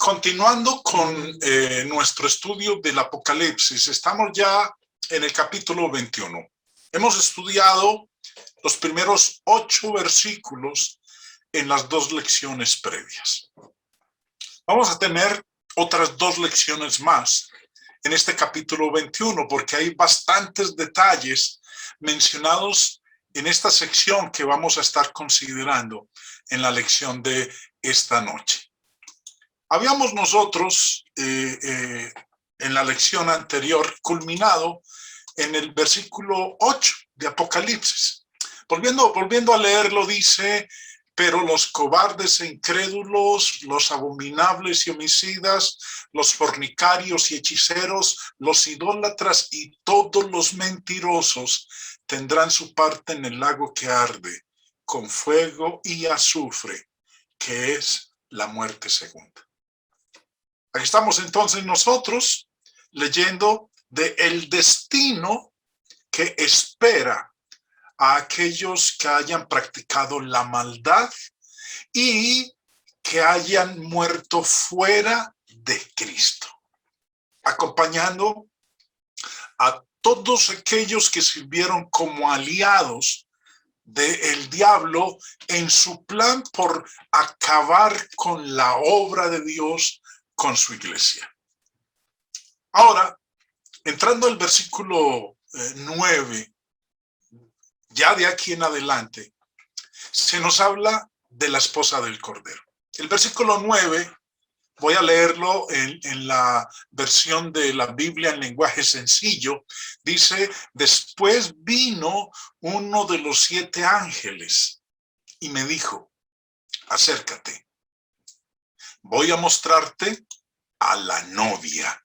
Continuando con nuestro estudio del Apocalipsis, estamos ya en el capítulo 21. Hemos estudiado los primeros 8 versículos en las 2 lecciones previas. Vamos a tener otras 2 lecciones más en este capítulo 21, porque hay bastantes detalles mencionados en esta sección que vamos a estar considerando en la lección de esta noche. Habíamos nosotros en la lección anterior culminado en el versículo 8 de Apocalipsis. Volviendo a leerlo, dice: pero los cobardes e incrédulos, los abominables y homicidas, los fornicarios y hechiceros, los idólatras y todos los mentirosos tendrán su parte en el lago que arde con fuego y azufre, que es la muerte segunda. Aquí estamos entonces nosotros leyendo de el destino que espera a aquellos que hayan practicado la maldad y que hayan muerto fuera de Cristo, acompañando a todos aquellos que sirvieron como aliados del diablo en su plan por acabar con la obra de Dios, con su iglesia. Ahora, entrando al versículo 9, ya de aquí en adelante, se nos habla de la esposa del Cordero. El versículo 9, voy a leerlo en la versión de la Biblia en lenguaje sencillo, dice: después vino uno de los 7 ángeles y me dijo: acércate, voy a mostrarte a la novia,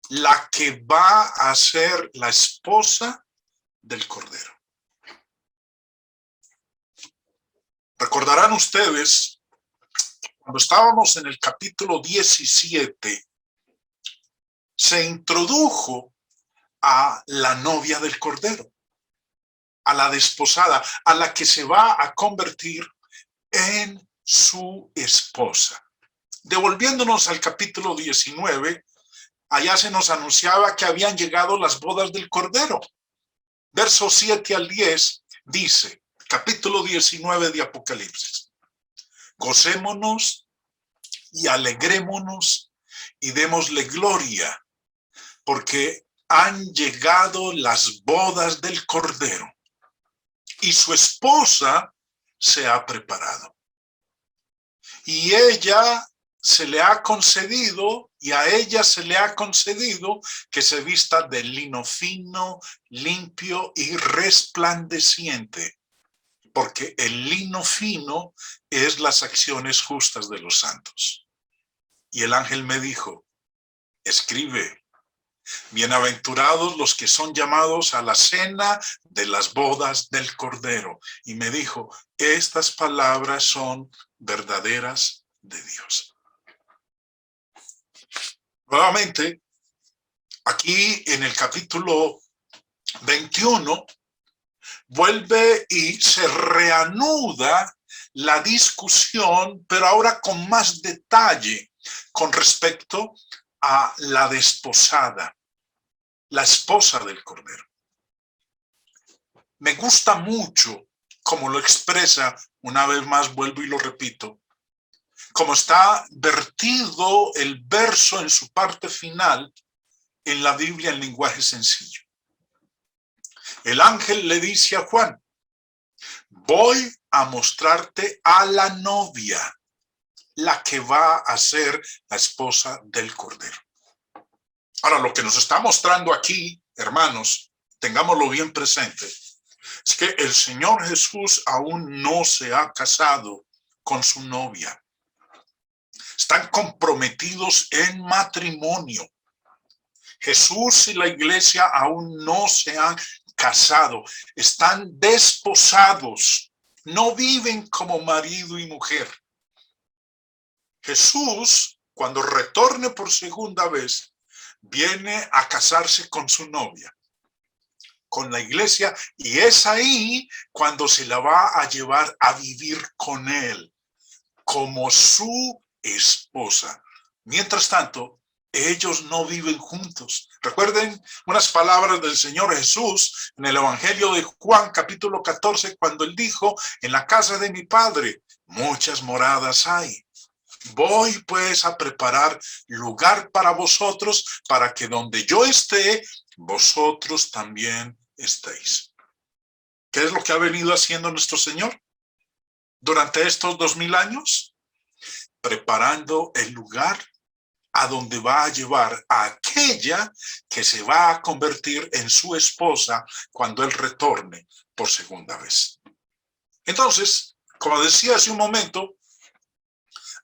la que va a ser la esposa del Cordero. Recordarán ustedes, cuando estábamos en el capítulo 17, se introdujo a la novia del Cordero, a la desposada, a la que se va a convertir en su esposa. Devolviéndonos al capítulo 19, allá se nos anunciaba que habían llegado las bodas del Cordero. Versos 7 al 10 dice, capítulo 19 de Apocalipsis: gocémonos y alegrémonos y démosle gloria, porque han llegado las bodas del Cordero y su esposa se ha preparado. Y ella se le ha concedido, y a ella se le ha concedido que se vista de lino fino, limpio y resplandeciente, porque el lino fino es las acciones justas de los santos. Y el ángel me dijo: escribe, bienaventurados los que son llamados a la cena de las bodas del Cordero. Y me dijo: estas palabras son verdaderas de Dios. Nuevamente, aquí en el capítulo 21, vuelve y se reanuda la discusión, pero ahora con más detalle con respecto a la desposada, la esposa del Cordero. Me gusta mucho como lo expresa, una vez más vuelvo y lo repito, como está vertido el verso en su parte final en la Biblia en lenguaje sencillo. El ángel le dice a Juan: voy a mostrarte a la novia, la que va a ser la esposa del Cordero. Ahora, lo que nos está mostrando aquí, hermanos, tengámoslo bien presente, es que el Señor Jesús aún no se ha casado con su novia. Están comprometidos en matrimonio. Jesús y la iglesia aún no se han casado, están desposados, no viven como marido y mujer. Jesús, cuando retorne por segunda vez, viene a casarse con su novia, con la iglesia, y es ahí cuando se la va a llevar a vivir con él, como su esposa. Mientras tanto, ellos no viven juntos. Recuerden unas palabras del Señor Jesús en el Evangelio de Juan, capítulo 14, cuando él dijo: en la casa de mi Padre muchas moradas hay. Voy pues a preparar lugar para vosotros, para que donde yo esté, vosotros también estéis. ¿Qué es lo que ha venido haciendo nuestro Señor durante estos 2000 años? Preparando el lugar a donde va a llevar a aquella que se va a convertir en su esposa cuando él retorne por segunda vez. Entonces, como decía hace un momento,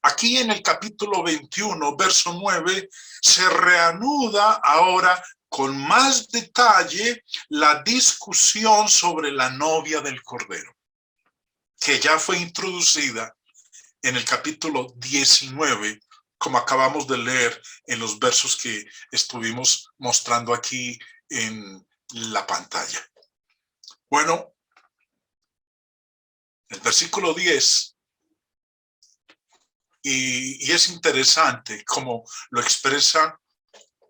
aquí en el capítulo 21, verso 9, se reanuda ahora con más detalle la discusión sobre la novia del Cordero, que ya fue introducida en el capítulo 19, como acabamos de leer en los versos que estuvimos mostrando aquí en la pantalla. Bueno, el versículo 10, y es interesante como lo expresa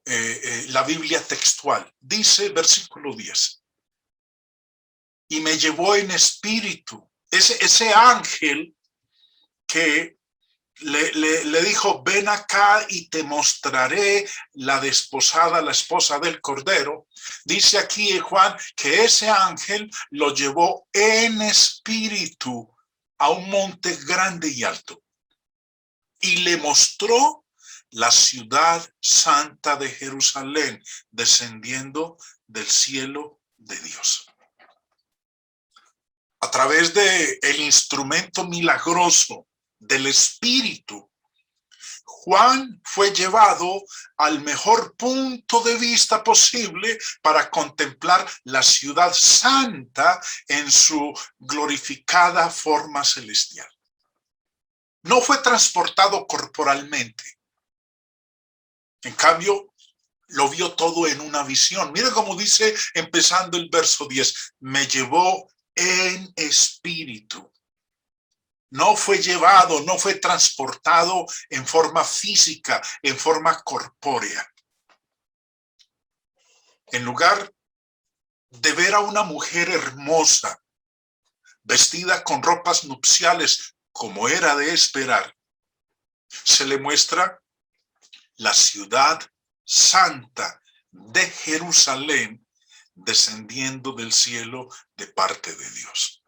la Biblia textual. Dice versículo 10: y me llevó en espíritu. Ese ángel que le dijo: ven acá y te mostraré la desposada, la esposa del Cordero. Dice aquí Juan que ese ángel lo llevó en espíritu a un monte grande y alto y le mostró la ciudad santa de Jerusalén descendiendo del cielo de Dios. A través de el instrumento milagroso del Espíritu, Juan fue llevado al mejor punto de vista posible para contemplar la ciudad santa en su glorificada forma celestial. No fue transportado corporalmente. En cambio, lo vio todo en una visión. Mira cómo dice, empezando el verso 10, me llevó en espíritu. No fue llevado, no fue transportado en forma física, en forma corpórea. En lugar de ver a una mujer hermosa, vestida con ropas nupciales, como era de esperar, se le muestra la ciudad santa de Jerusalén descendiendo del cielo de parte de Dios.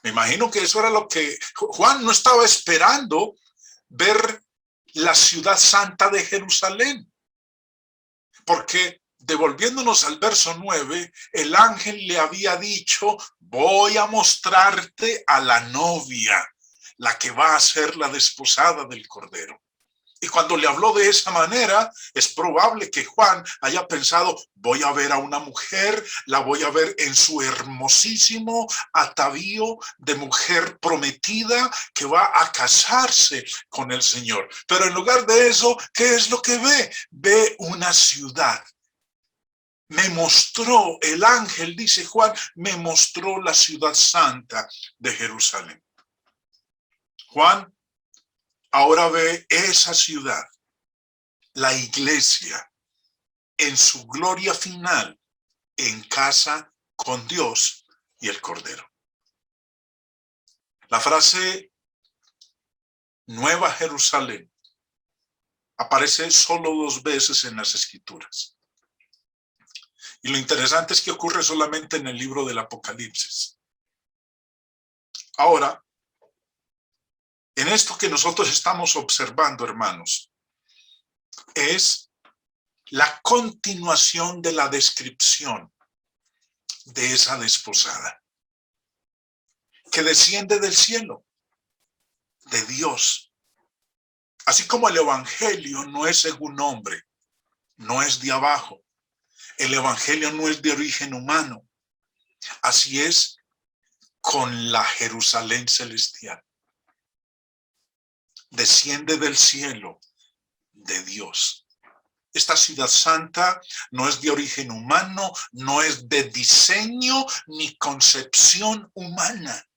Me imagino que eso era lo que Juan no estaba esperando, ver la ciudad santa de Jerusalén. Porque devolviéndonos al verso 9, el ángel le había dicho: voy a mostrarte a la novia, la que va a ser la desposada del Cordero. Y cuando le habló de esa manera, es probable que Juan haya pensado: voy a ver a una mujer, la voy a ver en su hermosísimo atavío de mujer prometida que va a casarse con el Señor. Pero en lugar de eso, ¿qué es lo que ve? Ve una ciudad. Me mostró, el ángel, dice Juan, me mostró la ciudad santa de Jerusalén. Juan ahora ve esa ciudad, la iglesia, en su gloria final, en casa con Dios y el Cordero. La frase Nueva Jerusalén aparece solo 2 veces en las Escrituras. Y lo interesante es que ocurre solamente en el libro del Apocalipsis. Ahora, en esto que nosotros estamos observando, hermanos, es la continuación de la descripción de esa desposada que desciende del cielo, de Dios. Así como el evangelio no es según hombre, no es de abajo, el evangelio no es de origen humano, así es con la Jerusalén celestial. Desciende del cielo de Dios. Esta ciudad santa no es de origen humano, no es de diseño ni concepción humana.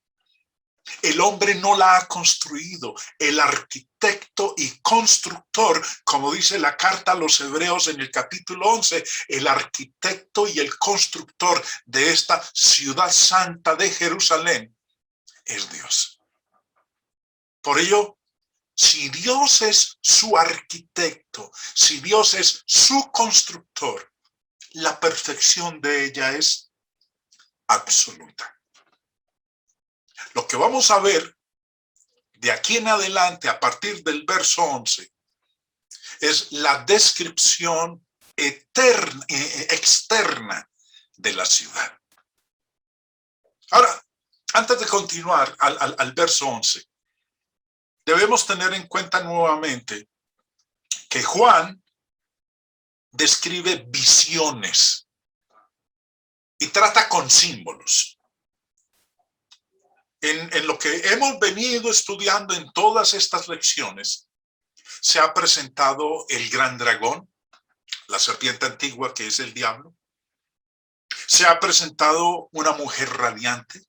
El hombre no la ha construido. El arquitecto y constructor, como dice la carta a los Hebreos en el capítulo 11, el arquitecto y el constructor de esta ciudad santa de Jerusalén es Dios. Por ello, si Dios es su arquitecto, si Dios es su constructor, la perfección de ella es absoluta. Lo que vamos a ver de aquí en adelante, a partir del verso 11, es la descripción externa de la ciudad. Ahora, antes de continuar al verso 11, debemos tener en cuenta nuevamente que Juan describe visiones y trata con símbolos. En lo que hemos venido estudiando en todas estas lecciones, se ha presentado el gran dragón, la serpiente antigua que es el diablo. Se ha presentado una mujer radiante,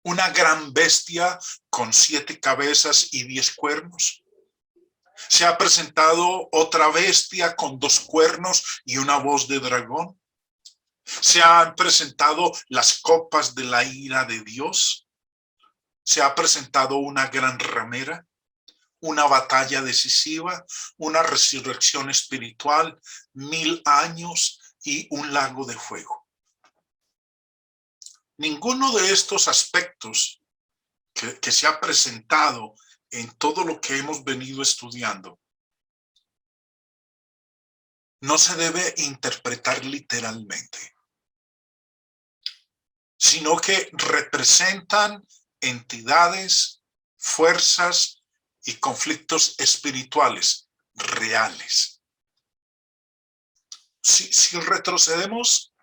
una gran bestia con 7 cabezas y 10 cuernos. Se ha presentado otra bestia con 2 cuernos y una voz de dragón. Se han presentado las copas de la ira de Dios. Se ha presentado una gran ramera, una batalla decisiva, una resurrección espiritual, 1000 años y un lago de fuego. Ninguno de estos aspectos que se ha presentado en todo lo que hemos venido estudiando no se debe interpretar literalmente, sino que representan entidades, fuerzas y conflictos espirituales reales. Si retrocedemos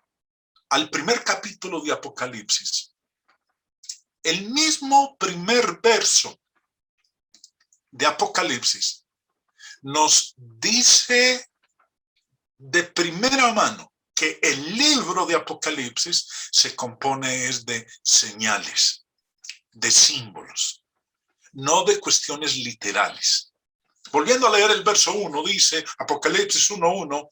al primer capítulo de Apocalipsis, el mismo primer verso de Apocalipsis nos dice de primera mano que el libro de Apocalipsis se compone de señales, de símbolos, no de cuestiones literales. Volviendo a leer el verso 1, dice Apocalipsis 1:1,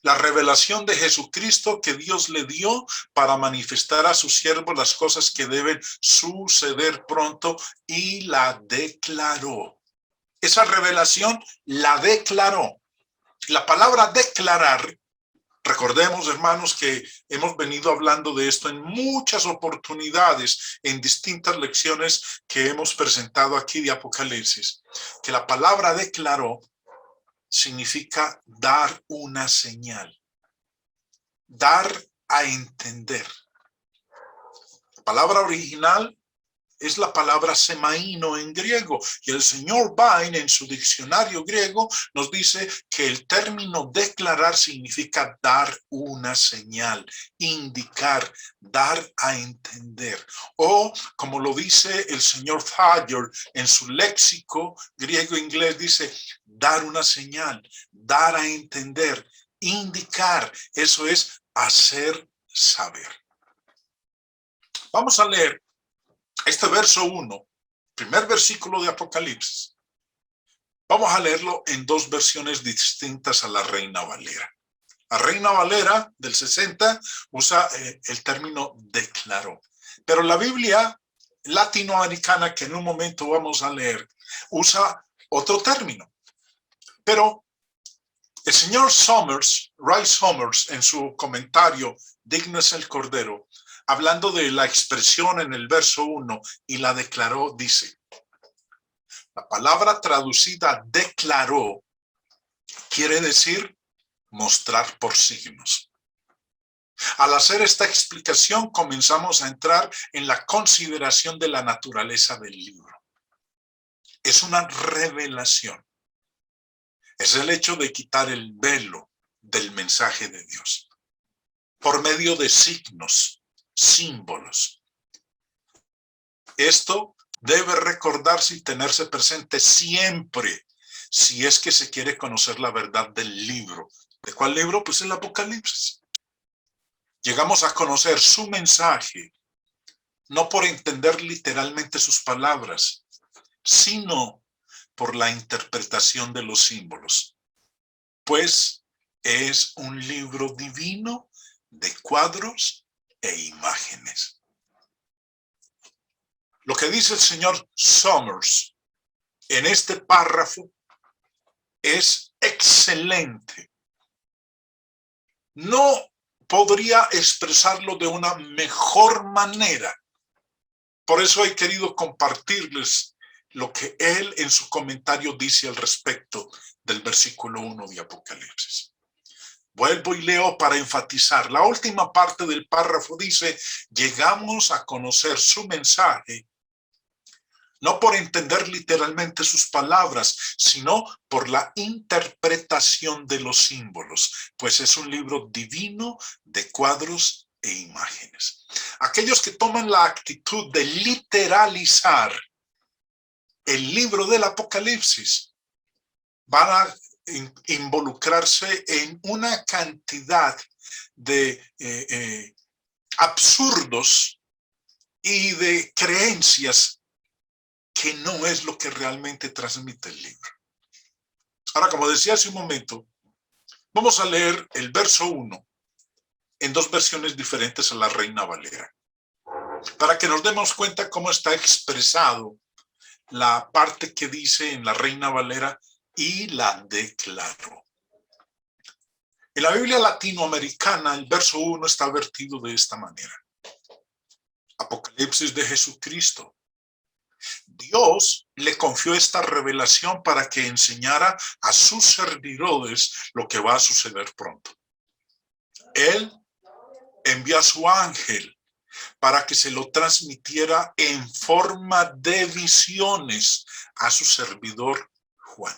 la revelación de Jesucristo que Dios le dio para manifestar a sus siervos las cosas que deben suceder pronto, y la declaró. Esa revelación la declaró. La palabra declarar, recordemos, hermanos, que hemos venido hablando de esto en muchas oportunidades, en distintas lecciones que hemos presentado aquí de Apocalipsis, que la palabra declaró significa dar una señal, dar a entender. La palabra original es la palabra semaíno en griego, y el señor Vine en su diccionario griego nos dice que el término declarar significa dar una señal, indicar, dar a entender. O como lo dice el señor Thayer en su léxico griego-inglés, dice dar una señal, dar a entender, indicar. Eso es hacer saber. Vamos a leer este verso 1, primer versículo de Apocalipsis. Vamos a leerlo en 2 versiones distintas a la Reina Valera. La Reina Valera del 60 usa el término declaró, pero la Biblia latinoamericana, que en un momento vamos a leer, usa otro término. Pero el señor Rice Summers, en su comentario Digno es el Cordero, hablando de la expresión en el verso 1 y la declaró, dice, la palabra traducida declaró quiere decir mostrar por signos. Al hacer esta explicación comenzamos a entrar en la consideración de la naturaleza del libro. Es una revelación. Es el hecho de quitar el velo del mensaje de Dios por medio de signos, símbolos. Esto debe recordarse y tenerse presente siempre si es que se quiere conocer la verdad del libro. ¿De cuál libro? Pues el Apocalipsis. Llegamos a conocer su mensaje no por entender literalmente sus palabras, sino por la interpretación de los símbolos, pues es un libro divino de cuadros e imágenes. Lo que dice el señor Summers en este párrafo es excelente. No podría expresarlo de una mejor manera. Por eso he querido compartirles lo que él en su comentario dice al respecto del versículo 1 de Apocalipsis. Vuelvo y leo para enfatizar. La última parte del párrafo dice: llegamos a conocer su mensaje, no por entender literalmente sus palabras, sino por la interpretación de los símbolos, pues es un libro divino de cuadros e imágenes. Aquellos que toman la actitud de literalizar el libro del Apocalipsis van a involucrarse en una cantidad de absurdos y de creencias que no es lo que realmente transmite el libro. Ahora, como decía hace un momento, vamos a leer el verso 1 en dos versiones diferentes a la Reina Valera, para que nos demos cuenta cómo está expresado la parte que dice en la Reina Valera: y la declaró. En la Biblia latinoamericana, el verso 1 está vertido de esta manera: Apocalipsis de Jesucristo. Dios le confió esta revelación para que enseñara a sus servidores lo que va a suceder pronto. Él envió a su ángel para que se lo transmitiera en forma de visiones a su servidor Juan.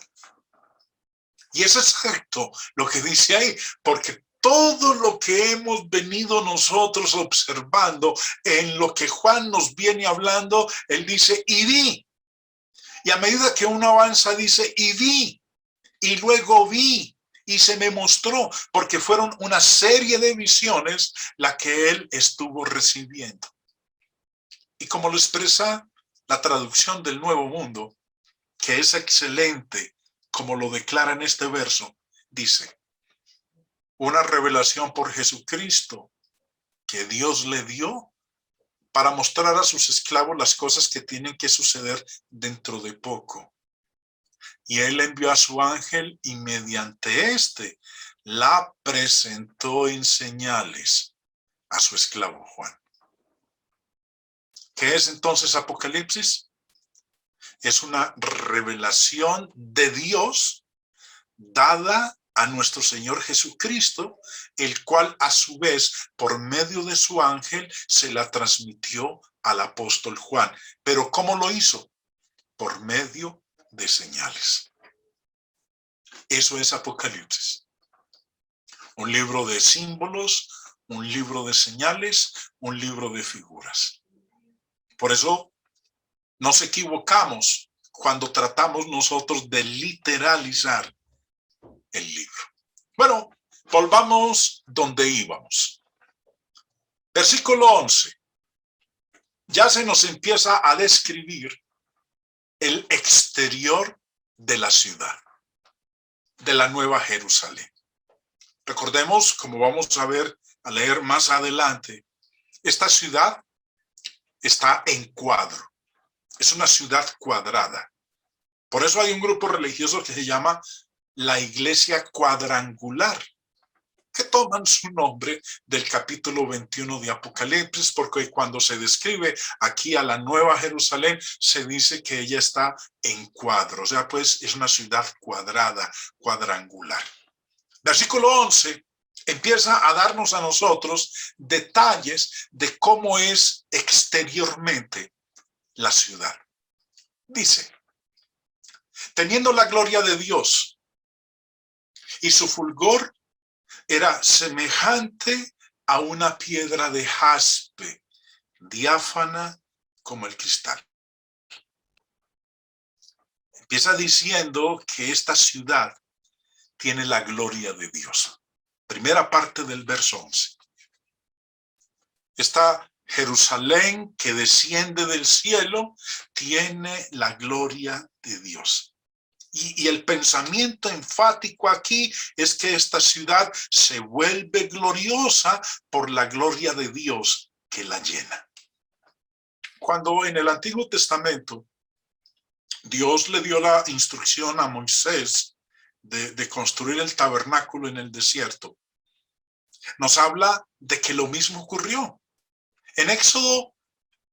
Y es exacto lo que dice ahí, porque todo lo que hemos venido nosotros observando en lo que Juan nos viene hablando, él dice: y vi. Y a medida que uno avanza dice: y vi, y luego vi, y se me mostró, porque fueron una serie de visiones la que él estuvo recibiendo. Y como lo expresa la traducción del Nuevo Mundo, que es excelente, como lo declara en este verso, dice: una revelación por Jesucristo que Dios le dio para mostrar a sus esclavos las cosas que tienen que suceder dentro de poco. Y él envió a su ángel y mediante éste la presentó en señales a su esclavo Juan. ¿Qué es entonces Apocalipsis? Es una revelación de Dios dada a nuestro Señor Jesucristo, el cual a su vez por medio de su ángel se la transmitió al apóstol Juan. ¿Pero cómo lo hizo? Por medio de señales. Eso es Apocalipsis. Un libro de símbolos, un libro de señales, un libro de figuras. Por eso nos equivocamos cuando tratamos nosotros de literalizar el libro. Bueno, volvamos donde íbamos. Versículo 11. Ya se nos empieza a describir el exterior de la ciudad, de la Nueva Jerusalén. Recordemos, como vamos a ver, a leer más adelante, esta ciudad está en cuadro. Es una ciudad cuadrada. Por eso hay un grupo religioso que se llama la Iglesia Cuadrangular, que toman su nombre del capítulo 21 de Apocalipsis, porque cuando se describe aquí a la Nueva Jerusalén, se dice que ella está en cuadro, o sea, pues es una ciudad cuadrada, cuadrangular. Versículo 11 empieza a darnos a nosotros detalles de cómo es exteriormente la ciudad. Dice: teniendo la gloria de Dios, y su fulgor era semejante a una piedra de jaspe, diáfana como el cristal. Empieza diciendo que esta ciudad tiene la gloria de Dios. Primera parte del verso 11. Esta Jerusalén que desciende del cielo tiene la gloria de Dios. Y el pensamiento enfático aquí es que esta ciudad se vuelve gloriosa por la gloria de Dios que la llena. Cuando en el Antiguo Testamento Dios le dio la instrucción a Moisés de construir el tabernáculo en el desierto, nos habla de que lo mismo ocurrió. En Éxodo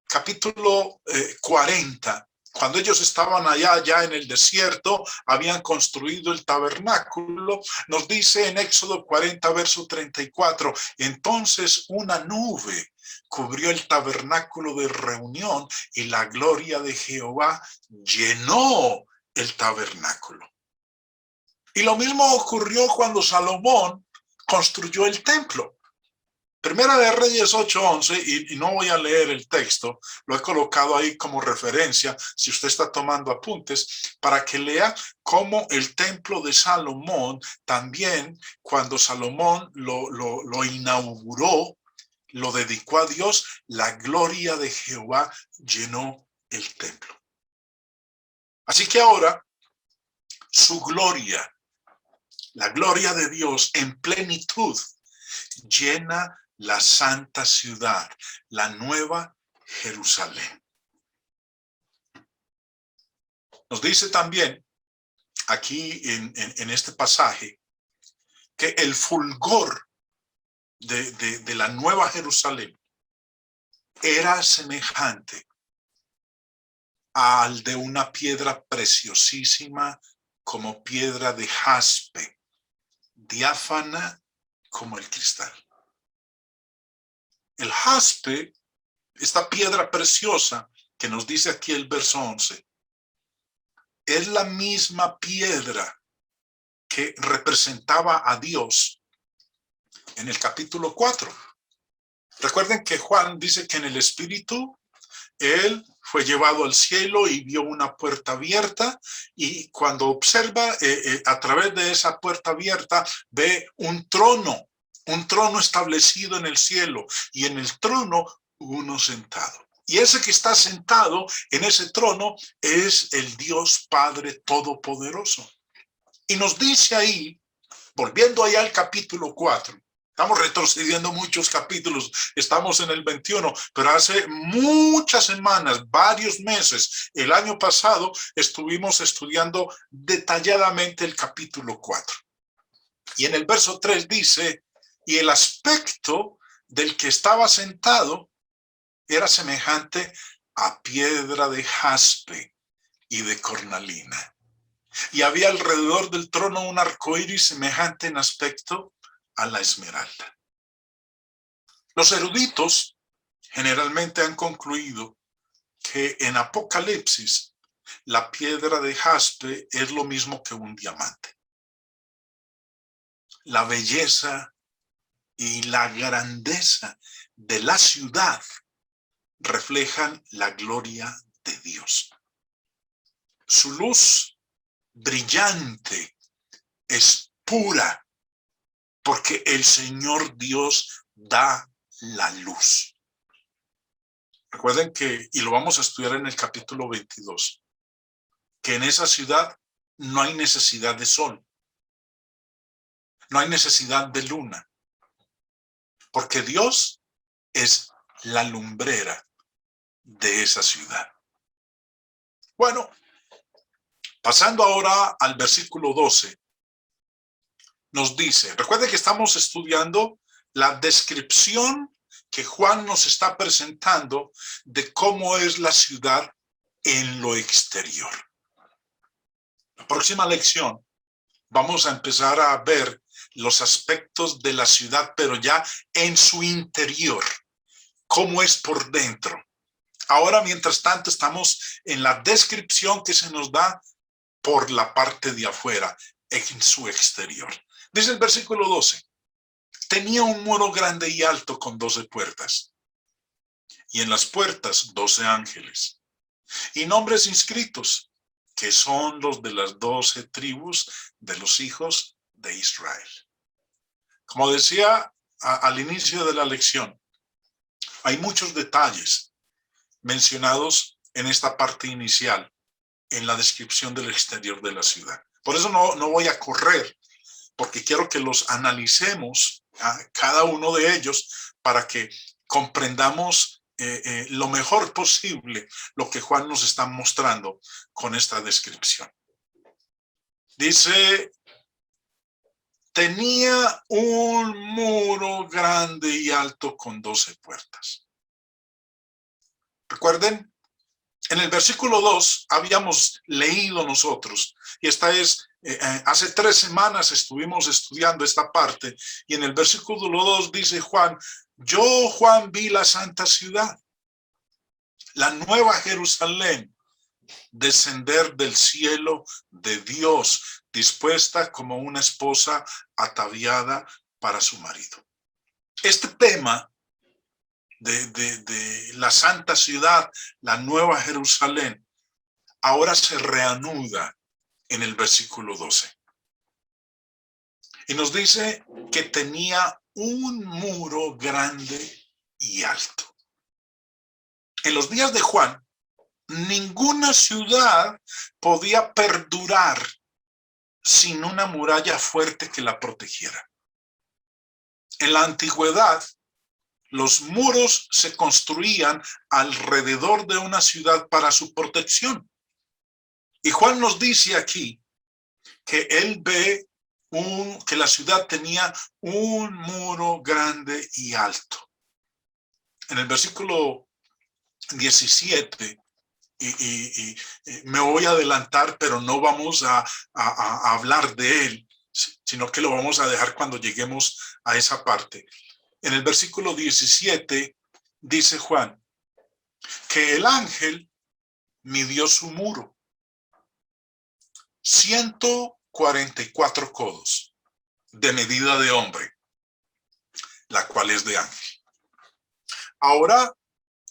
capítulo 40, cuando ellos estaban allá en el desierto, habían construido el tabernáculo, nos dice en Éxodo 40, verso 34, entonces una nube cubrió el tabernáculo de reunión y la gloria de Jehová llenó el tabernáculo. Y lo mismo ocurrió cuando Salomón construyó el templo. Primera de Reyes 8:11, y no voy a leer el texto, lo he colocado ahí como referencia, si usted está tomando apuntes, para que lea cómo el templo de Salomón, también cuando Salomón lo inauguró, lo dedicó a Dios, la gloria de Jehová llenó el templo. Así que ahora, su gloria, la gloria de Dios en plenitud, llena la santa ciudad, la nueva Jerusalén. Nos dice también aquí en este pasaje que el fulgor de la nueva Jerusalén era semejante al de una piedra preciosísima como piedra de jaspe, diáfana como el cristal. El jaspe, esta piedra preciosa que nos dice aquí el verso 11, es la misma piedra que representaba a Dios en el capítulo 4. Recuerden que Juan dice que en el Espíritu él fue llevado al cielo y vio una puerta abierta, y cuando observa a través de esa puerta abierta ve un trono establecido en el cielo, y en el trono uno sentado. Y ese que está sentado en ese trono es el Dios Padre Todopoderoso. Y nos dice ahí, volviendo allá al capítulo 4, estamos retrocediendo muchos capítulos, estamos en el 21, pero hace muchas semanas, varios meses, el año pasado, estuvimos estudiando detalladamente el capítulo 4. Y en el verso 3 dice, y el aspecto del que estaba sentado era semejante a piedra de jaspe y de cornalina. Y había alrededor del trono un arco iris semejante en aspecto a la esmeralda. Los eruditos generalmente han concluido que en Apocalipsis la piedra de jaspe es lo mismo que un diamante. La belleza y la grandeza de la ciudad reflejan la gloria de Dios. Su luz brillante es pura, porque el Señor Dios da la luz. Recuerden que, y lo vamos a estudiar en el capítulo 22, que en esa ciudad no hay necesidad de sol, no hay necesidad de luna, porque Dios es la lumbrera de esa ciudad. Bueno, pasando ahora al versículo 12, nos dice, recuerde que estamos estudiando la descripción que Juan nos está presentando de cómo es la ciudad en lo exterior. La próxima lección vamos a empezar a ver los aspectos de la ciudad, pero ya en su interior, cómo es por dentro. Ahora, mientras tanto, estamos en la descripción que se nos da por la parte de afuera, en su exterior. Dice el versículo 12, tenía un muro grande y alto con 12 puertas, y en las puertas 12 ángeles, y nombres inscritos, que son los de las 12 tribus de los hijos de Israel. Como decía al inicio de la lección, Hay muchos detalles mencionados en esta parte inicial, en la descripción del exterior de la ciudad. Por eso no voy a correr, porque quiero que los analicemos a cada uno de ellos para que comprendamos lo mejor posible lo que Juan nos está mostrando con esta descripción. Dice, tenía un muro grande y alto con 12 puertas. Recuerden, en el versículo 2 habíamos leído nosotros, y esta es, hace 3 semanas estuvimos estudiando esta parte, y en el versículo 2 dice Juan, yo Juan vi la santa ciudad, la nueva Jerusalén, descender del cielo de Dios, dispuesta como una esposa ataviada para su marido. Este tema de la santa ciudad, la nueva Jerusalén, ahora se reanuda en el versículo 12. Y nos dice que tenía un muro grande y alto. En los días de Juan, ninguna ciudad podía perdurar sin una muralla fuerte que la protegiera. En la antigüedad, los muros se construían alrededor de una ciudad para su protección. Y Juan nos dice aquí que él ve que la ciudad tenía un muro grande y alto. En el versículo 17, y me voy a adelantar, pero no vamos a hablar de él, sino que lo vamos a dejar cuando lleguemos a esa parte. En el versículo 17 dice Juan que el ángel midió su muro, 144 codos de medida de hombre, la cual es de ángel. Ahora,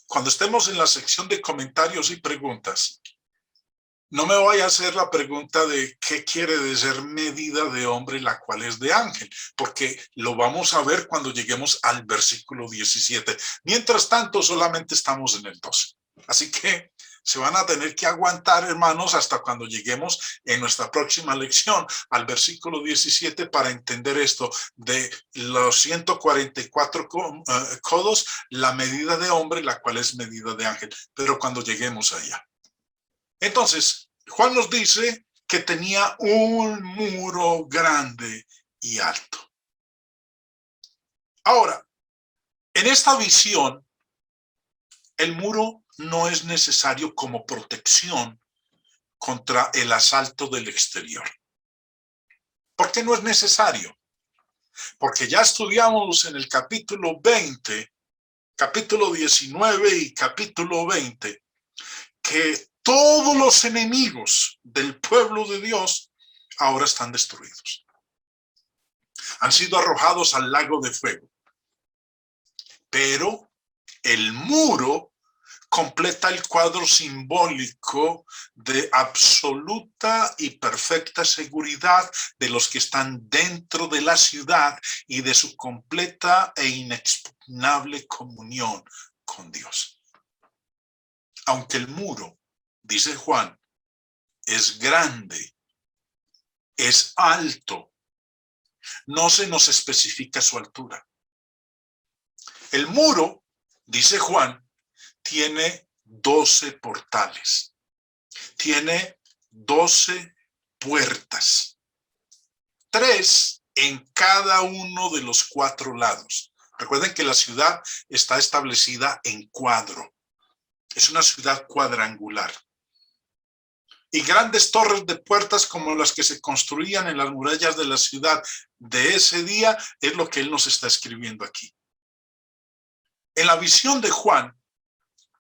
cuando estemos en la sección de comentarios y preguntas, no me voy a hacer la pregunta de qué quiere decir medida de hombre, la cual es de ángel, porque lo vamos a ver cuando lleguemos al versículo 17. Mientras tanto, solamente estamos en el 12. Así que se van a tener que aguantar, hermanos, hasta cuando lleguemos en nuestra próxima lección al versículo 17 para entender esto de los 144 codos, la medida de hombre, la cual es medida de ángel, pero cuando lleguemos allá. Entonces, Juan nos dice que tenía un muro grande y alto. Ahora, en esta visión, el muro no es necesario como protección contra el asalto del exterior. ¿Por qué no es necesario? Porque ya estudiamos en el capítulo 20, capítulo 19 y capítulo 20, que todos los enemigos del pueblo de Dios ahora están destruidos. Han sido arrojados al lago de fuego. Pero el muro completa el cuadro simbólico de absoluta y perfecta seguridad de los que están dentro de la ciudad y de su completa e inexpugnable comunión con Dios. Aunque el muro, dice Juan, es grande, es alto, no se nos especifica su altura. El muro, dice Juan, tiene 12 portales, tiene 12 puertas, 3 en cada uno de los 4 lados. Recuerden que la ciudad está establecida en cuadro, es una ciudad cuadrangular. Y grandes torres de puertas como las que se construían en las murallas de la ciudad de ese día es lo que él nos está escribiendo aquí. En la visión de Juan,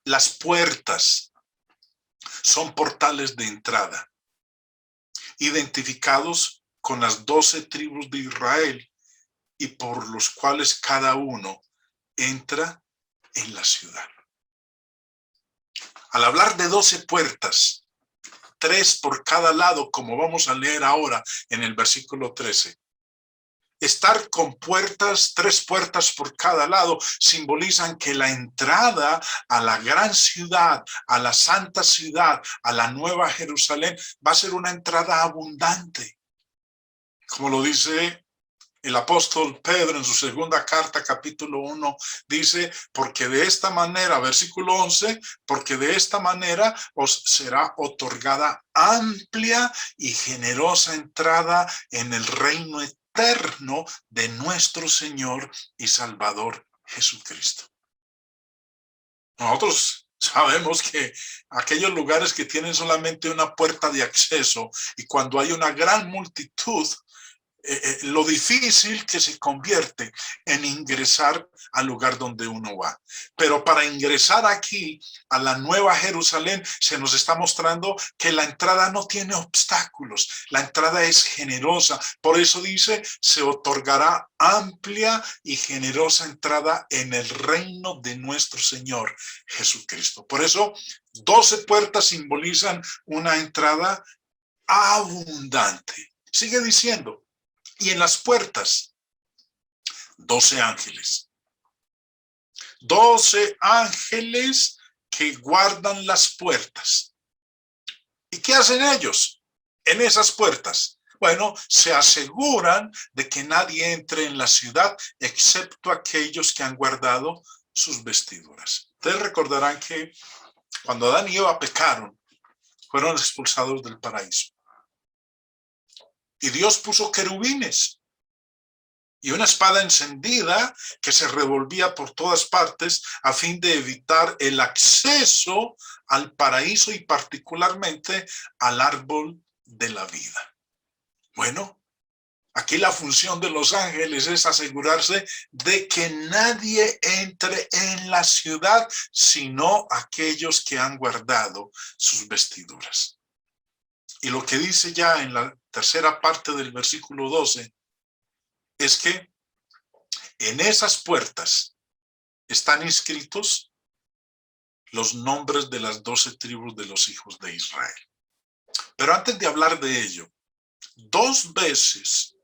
las puertas son portales de entrada, identificados con las 12 tribus de Israel y por los cuales cada uno entra en la ciudad. Al hablar de 12 puertas, 3 por cada lado, como vamos a leer ahora en el versículo 13, estar con puertas, 3 puertas por cada lado, simbolizan que la entrada a la gran ciudad, a la santa ciudad, a la nueva Jerusalén, va a ser una entrada abundante. Como lo dice el apóstol Pedro en su segunda carta, capítulo 1, dice, porque de esta manera, versículo 11, porque de esta manera os será otorgada amplia y generosa entrada en el reino eterno de nuestro Señor y Salvador Jesucristo. Nosotros sabemos que aquellos lugares que tienen solamente una puerta de acceso y cuando hay una gran multitud, lo difícil que se convierte en ingresar al lugar donde uno va. Pero para ingresar aquí a la Nueva Jerusalén se nos está mostrando que la entrada no tiene obstáculos, la entrada es generosa. Por eso dice, se otorgará amplia y generosa entrada en el reino de nuestro Señor Jesucristo. Por eso 12 puertas simbolizan una entrada abundante. Sigue diciendo, y en las puertas, 12 ángeles. 12 ángeles que guardan las puertas. ¿Y qué hacen ellos en esas puertas? Bueno, se aseguran de que nadie entre en la ciudad excepto aquellos que han guardado sus vestiduras. Ustedes recordarán que cuando Adán y Eva pecaron, fueron expulsados del paraíso. Y Dios puso querubines y una espada encendida que se revolvía por todas partes a fin de evitar el acceso al paraíso y particularmente al árbol de la vida. Bueno, aquí la función de los ángeles es asegurarse de que nadie entre en la ciudad, sino aquellos que han guardado sus vestiduras. Y lo que dice ya en la tercera parte del versículo 12 es que en esas puertas están inscritos los nombres de las 12 tribus de los hijos de Israel. Pero antes de hablar de ello, 2 veces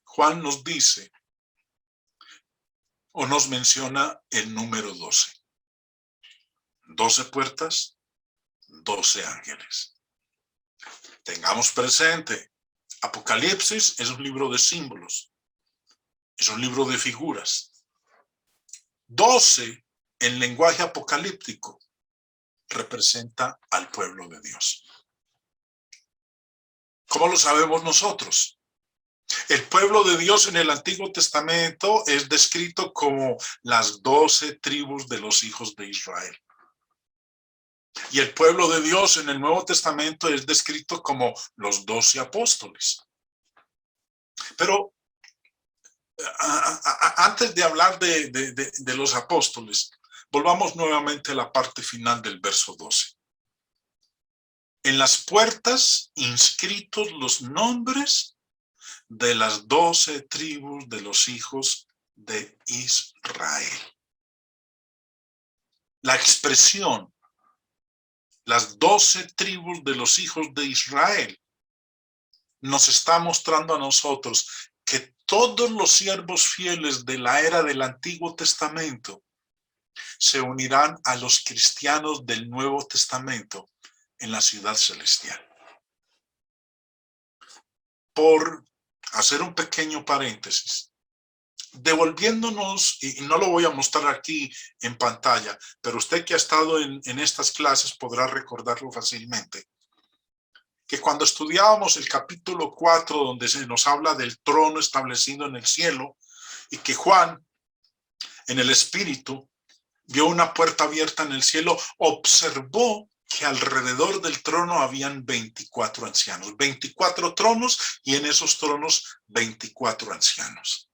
Juan nos dice o nos menciona el número 12. 12 puertas, 12 ángeles. Tengamos presente, Apocalipsis es un libro de símbolos, es un libro de figuras. 12 en lenguaje apocalíptico representa al pueblo de Dios. ¿Cómo lo sabemos nosotros? El pueblo de Dios en el Antiguo Testamento es descrito como las 12 tribus de los hijos de Israel. Y el pueblo de Dios en el Nuevo Testamento es descrito como los 12 apóstoles. Pero antes de hablar de los apóstoles, volvamos nuevamente a la parte final del verso 12. En las puertas inscritos los nombres de las 12 tribus de los hijos de Israel. La expresión las 12 tribus de los hijos de Israel nos está mostrando a nosotros que todos los siervos fieles de la era del Antiguo Testamento se unirán a los cristianos del Nuevo Testamento en la ciudad celestial. Por hacer un pequeño paréntesis, devolviéndonos, y no lo voy a mostrar aquí en pantalla, pero usted que ha estado en estas clases podrá recordarlo fácilmente, que cuando estudiábamos el capítulo 4, donde se nos habla del trono establecido en el cielo, y que Juan, en el Espíritu, vio una puerta abierta en el cielo, observó que alrededor del trono habían 24 ancianos, 24 tronos, y en esos tronos 24 ancianos.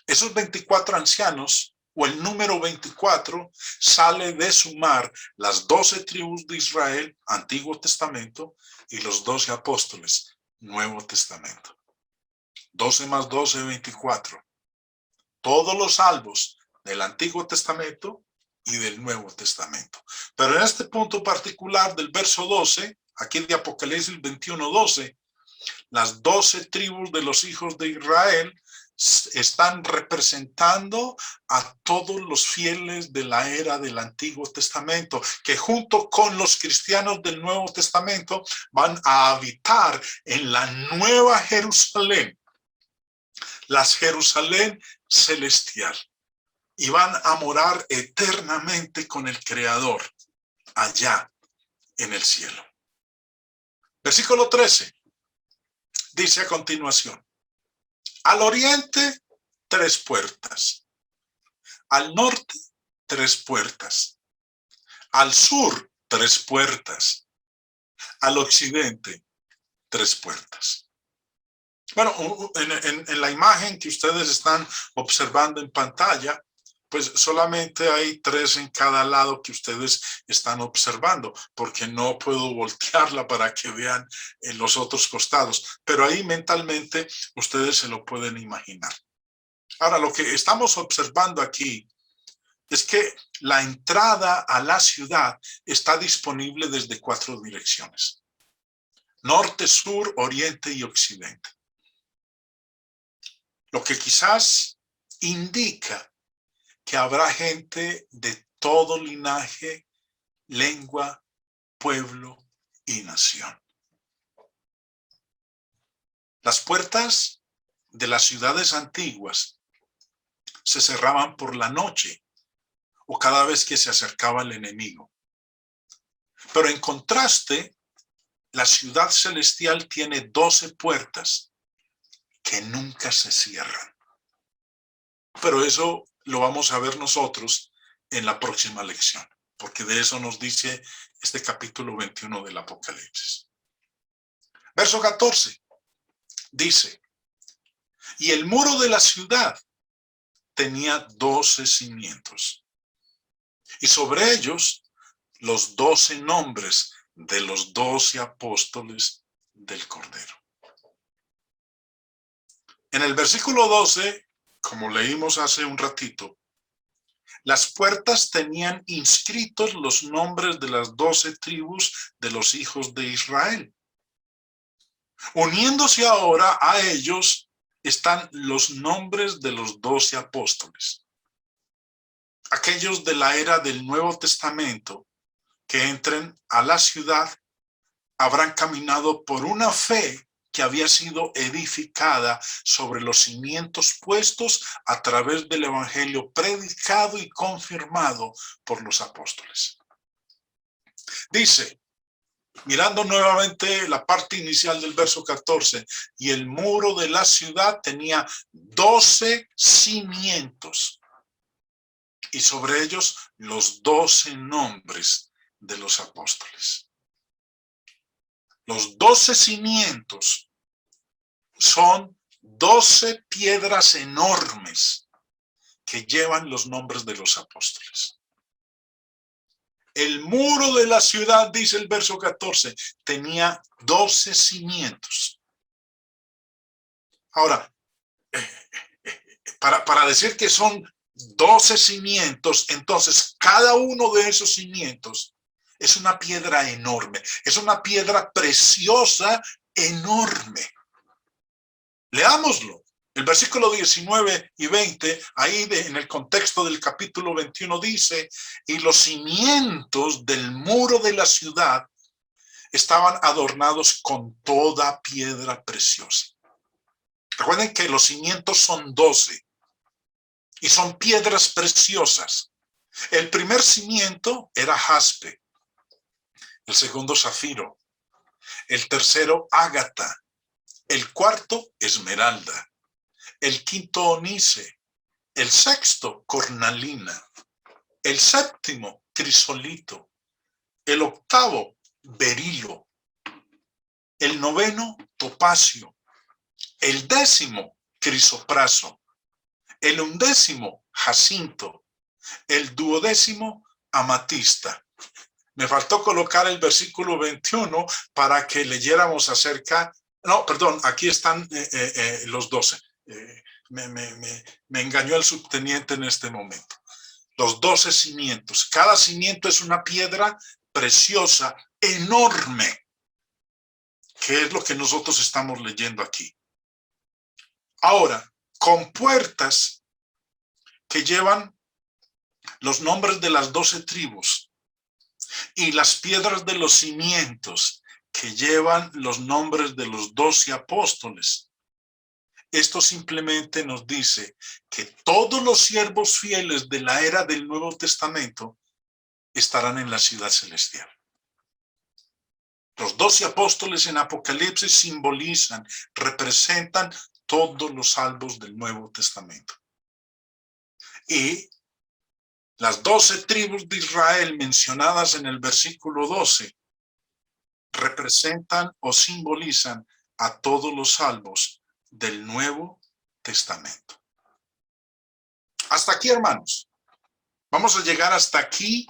Esos 24 ancianos, o el número 24, sale de sumar las 12 tribus de Israel, Antiguo Testamento, y los 12 apóstoles, Nuevo Testamento. 12 más 12, 24. Todos los salvos del Antiguo Testamento y del Nuevo Testamento. Pero en este punto particular del verso 12, aquí de Apocalipsis 21, 12, las 12 tribus de los hijos de Israel están representando a todos los fieles de la era del Antiguo Testamento, que junto con los cristianos del Nuevo Testamento van a habitar en la Nueva Jerusalén, la Jerusalén celestial, y van a morar eternamente con el Creador allá en el cielo. Versículo 13 dice a continuación: al oriente, 3 puertas. Al norte, 3 puertas. Al sur, 3 puertas. Al occidente, 3 puertas. Bueno, en la imagen que ustedes están observando en pantalla, pues solamente hay 3 en cada lado que ustedes están observando, porque no puedo voltearla para que vean en los otros costados, pero ahí mentalmente ustedes se lo pueden imaginar. Ahora, lo que estamos observando aquí es que la entrada a la ciudad está disponible desde 4 direcciones: norte, sur, oriente y occidente. Lo que quizás indica que habrá gente de todo linaje, lengua, pueblo y nación. Las puertas de las ciudades antiguas se cerraban por la noche o cada vez que se acercaba el enemigo. Pero en contraste, la ciudad celestial tiene 12 puertas que nunca se cierran. Pero eso lo vamos a ver nosotros en la próxima lección, porque de eso nos dice este capítulo 21 del Apocalipsis. Verso 14 dice: y el muro de la ciudad tenía 12 cimientos, y sobre ellos los 12 nombres de los 12 apóstoles del Cordero. En el versículo 12, como leímos hace un ratito, las puertas tenían inscritos los nombres de las 12 tribus de los hijos de Israel. Uniéndose ahora a ellos están los nombres de los 12 apóstoles. Aquellos de la era del Nuevo Testamento que entren a la ciudad habrán caminado por una fe que había sido edificada sobre los cimientos puestos a través del evangelio predicado y confirmado por los apóstoles. Dice, mirando nuevamente la parte inicial del verso 14, y el muro de la ciudad tenía 12 cimientos, y sobre ellos los 12 nombres de los apóstoles. Los 12 cimientos son 12 piedras enormes que llevan los nombres de los apóstoles. El muro de la ciudad, dice el verso 14, tenía 12 cimientos. Ahora, para decir que son 12 cimientos, entonces cada uno de esos cimientos es una piedra enorme, es una piedra preciosa enorme. Leámoslo. El versículo 19 y 20, ahí en el contexto del capítulo 21 dice, y los cimientos del muro de la ciudad estaban adornados con toda piedra preciosa. Recuerden que los cimientos son 12 y son piedras preciosas. El primer cimiento era jaspe, el segundo zafiro, el tercero ágata, el cuarto esmeralda, el quinto onice, el sexto cornalina, el séptimo crisolito, el octavo berilo, el noveno topacio, el décimo crisopraso, el undécimo jacinto, el duodécimo amatista. Me faltó colocar el versículo 21 para que leyéramos acerca. No, perdón, aquí están los 12. Me engañó el subteniente en este momento. Los 12 cimientos. Cada cimiento es una piedra preciosa, enorme. que es lo que nosotros estamos leyendo aquí. Ahora, con puertas que llevan los nombres de las 12 tribus y las piedras de los cimientos que llevan los nombres de los 12 apóstoles. Esto simplemente nos dice que todos los siervos fieles de la era del Nuevo Testamento estarán en la ciudad celestial. Los 12 apóstoles en Apocalipsis simbolizan, representan todos los salvos del Nuevo Testamento. Y las 12 tribus de Israel mencionadas en el versículo 12 representan o simbolizan a todos los salvos del Nuevo Testamento. Hasta aquí, hermanos. Vamos a llegar hasta aquí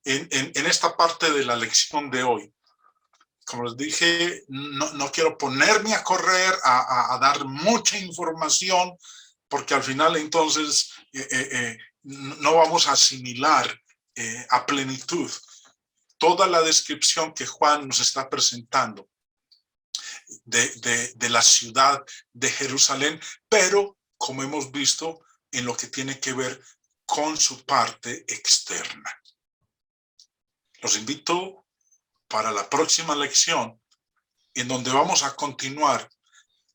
en esta parte de la lección de hoy. Como les dije, no quiero ponerme a correr, a dar mucha información, porque al final entonces no vamos a asimilar a plenitud toda la descripción que Juan nos está presentando de la ciudad de Jerusalén, pero como hemos visto en lo que tiene que ver con su parte externa. Los invito para la próxima lección, en donde vamos a continuar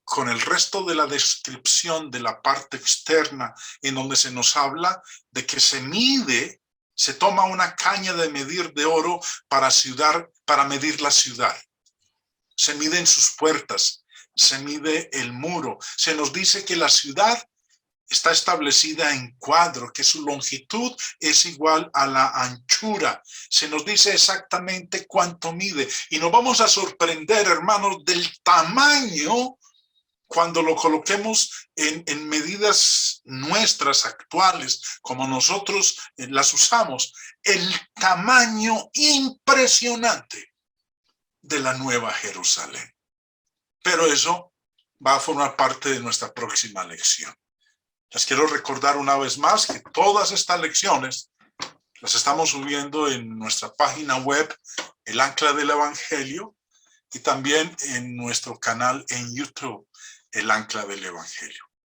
con el resto de la descripción de la parte externa, en donde se nos habla de que se toma una caña de medir de oro para medir la ciudad. Se miden sus puertas, se mide el muro. Se nos dice que la ciudad está establecida en cuadro, que su longitud es igual a la anchura. Se nos dice exactamente cuánto mide. Y nos vamos a sorprender, hermanos, del tamaño cuando lo coloquemos en medidas nuestras actuales, como nosotros las usamos. El tamaño impresionante de la Nueva Jerusalén. Pero eso va a formar parte de nuestra próxima lección. Les quiero recordar una vez más que todas estas lecciones las estamos subiendo en nuestra página web, El Ancla del Evangelio, y también en nuestro canal en YouTube, El Ancla del Evangelio.